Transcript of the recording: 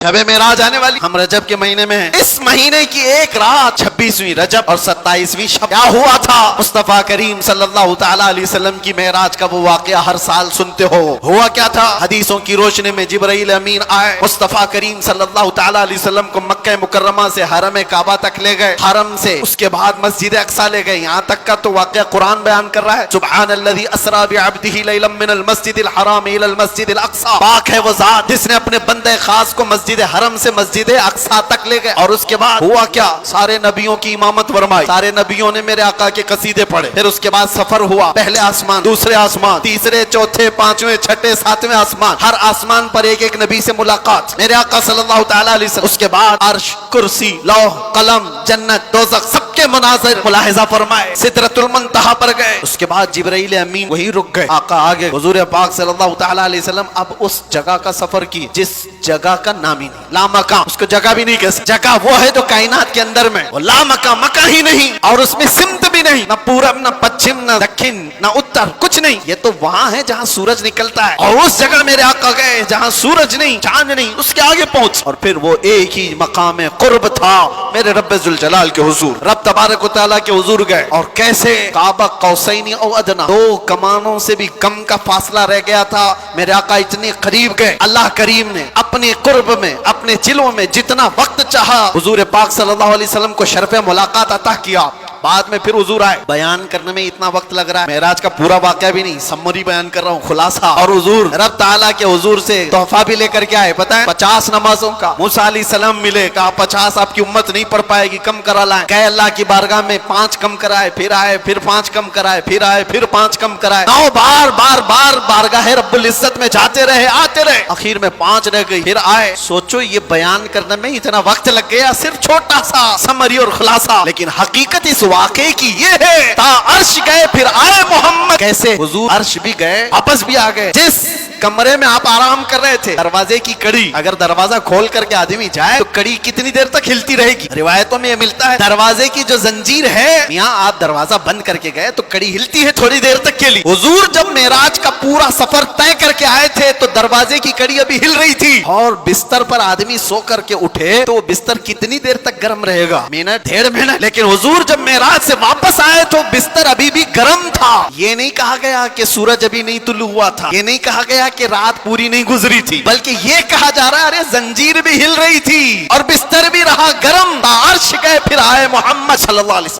शब मेराज आने वाली, हम रजब के महीने में हैं। इस महीने की एक रात 26वीं रजब और 27वीं शब क्या हुआ था? मुस्तफा करीम सल्लल्लाहु ताला अलैहि वसल्लम की मेराज का वो वाकया हर साल सुनते हो। हुआ क्या था? हदीसों की रोशनी में जिब्राइल अमीन आए, मुस्तफा करीम सल्लल्लाहु ताला अलैहि वसल्लम को मक्का मुकर्रमा से हरम काबा तक ले गए, हरम से उसके बाद मस्जिद अक्सा ले गए। यहाँ तक का तो वाकया कुरान बयान कर रहा है, सुब्हानल्लज़ी अस्रा बिअब्दिही लैलन मिनल मस्जिदिल हराम इलल मस्जिदिल अक्सा। पाक है वो जात जिसने अपने बंदे खास को मस्जिद हरम से मस्जिद अक्सा तक ले गए। और उसके बाद हुआ क्या? सारे नबियों की इमामत फरमाई, सारे नबियों ने मेरे आका के कसीदे पढ़े। फिर उसके बाद सफर हुआ, पहले आसमान, दूसरे आसमान, तीसरे, चौथे, पांचवें, छठे, सातवें आसमान, हर आसमान पर एक एक नबी से मुलाकात, मेरे आका सल्लल्लाहु ताला अलैहि वसल्लम। उसके बाद अर्श, कुर्सी, लौह कलम, जन्नत, दोज़ख, सबके मनाज़िर मुलाहिज़ा फरमाए, सिदरतुल मुंतहा पर गए। उसके बाद जिब्राइल अमीन वहीं रुक गए, आका आगे, हुजूर पाक सल्लल्लाहु ताला अलैहि वसल्लम अब उस जगह का सफर की जिस जगह का नाम ही नहीं, लामका, उसको जगह भी नहीं कह सकते। जगह वो है जो कायनात के अंदर में, वो लामका, मका ही नहीं, और उसमें सिमत भी नहीं, न पूरब, न पश्चिम, न दक्षिण, न उत्तर, कुछ नहीं। ये तो वहां है जहां सूरज निकलता है, और उस जगह मेरे आका गए जहां सूरज नहीं, चांद नहीं, उसके आगे पहुंच। और फिर वो एक ही मकाम कुर्ब था, मेरे रब्बे जुल जलाल के हुजूर, रब तबारक व तआला के हुजूर गए। और कैसे? काबा कौसैनी औ अदना, दो कमानों से भी कम का फासला रह गया था, मेरे आका इतने करीब गए। अल्लाह करीम ने अपने कुर्ब में, अपने चिलों में जितना वक्त चाहा हुजूर पाक सल्लल्लाहु अलैहि वसल्लम को शर्फ मुलाकात अता किया। बाद में फिर हुजूर आए, बयान करने में इतना वक्त लग रहा है, मेराज का पूरा वाकया भी नहीं, समरी बयान कर रहा हूँ, खुलासा। और हुजूर रब ताला के हुजूर से तोहफा भी लेकर के आए, पता है 50 नमाजों का। मूसा अलैहिस्सलाम मिले, कहा 50 आपकी उम्मत नहीं पढ़ पाएगी, कम करा लाए। गए अल्लाह की बारगाह में, 5 कम कराए, फिर आए, फिर 5 कम कराए, फिर आए, फिर 5 कम कराए। 9 बार बार बार बारगाह रब्बुल इज्जत में जाते रहे, आते रहे, आखिर में 5 रह गई, फिर आए। सोचो ये बयान करने में इतना वक्त लग गया, सिर्फ छोटा सा समरी और खुलासा, लेकिन हकीकत इस वाकई की ये है, ता अर्श गए फिर आए मोहम्मद। कैसे? हुजूर अर्श भी गए, वापस भी आ गए। जिस कमरे में आप आराम कर रहे थे, दरवाजे की कड़ी, अगर दरवाजा खोल करके आदमी जाए तो कड़ी कितनी देर तक हिलती रहेगी? रिवायतों में ये मिलता है, दरवाजे की जो जंजीर है, यहाँ आप दरवाजा बंद करके गए तो कड़ी हिलती है थोड़ी देर तक के लिए। हुजूर जब मेराज का पूरा सफर तय करके आए थे तो दरवाजे की कड़ी अभी हिल रही थी, और बिस्तर पर आदमी सो करके उठे तो बिस्तर कितनी देर तक गर्म रहेगा? Minute, 1.5 minute. लेकिन हुजूर जब मेराज से वापस आए तो बिस्तर अभी भी गर्म था। ये नहीं कहा गया कि सूरज अभी नहीं तुलू हुआ था, ये नहीं कहा गया कि रात पूरी नहीं गुजरी थी, बल्कि ये कहा जा रहा है अरे जंजीर भी हिल रही थी और बिस्तर भी रहा गर्म। अर्श गए फिर आए मोहम्मद सल्लल्लाहु अलैहि वसल्लम।